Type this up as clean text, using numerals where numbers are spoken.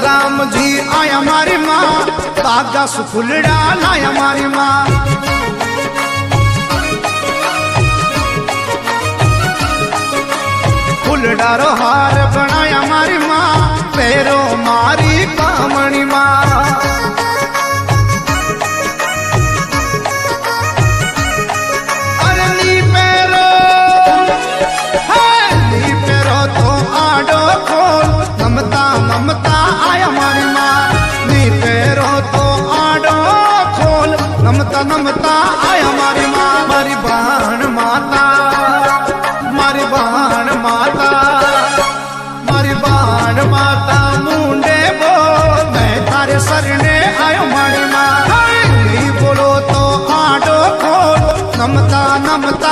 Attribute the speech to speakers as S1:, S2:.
S1: राम जी आया मारी माँ बागा सुफुलड़ा लाया मारी माँ फुलडारो हार बनाया मारी माँ पैरो मारी कामणी माँ अरे नी पैरो तो आडो खोल नमता नमता आया मारी माँ नी पैरो तो आडो खोल नमता नमता आया मारी माँ मारी बाण माता मारी बाण माता मारी बाण माता मुंडे बोल मैं तारे सरने आयो मारी माँ बोलो तो आडो खोल नमता नमता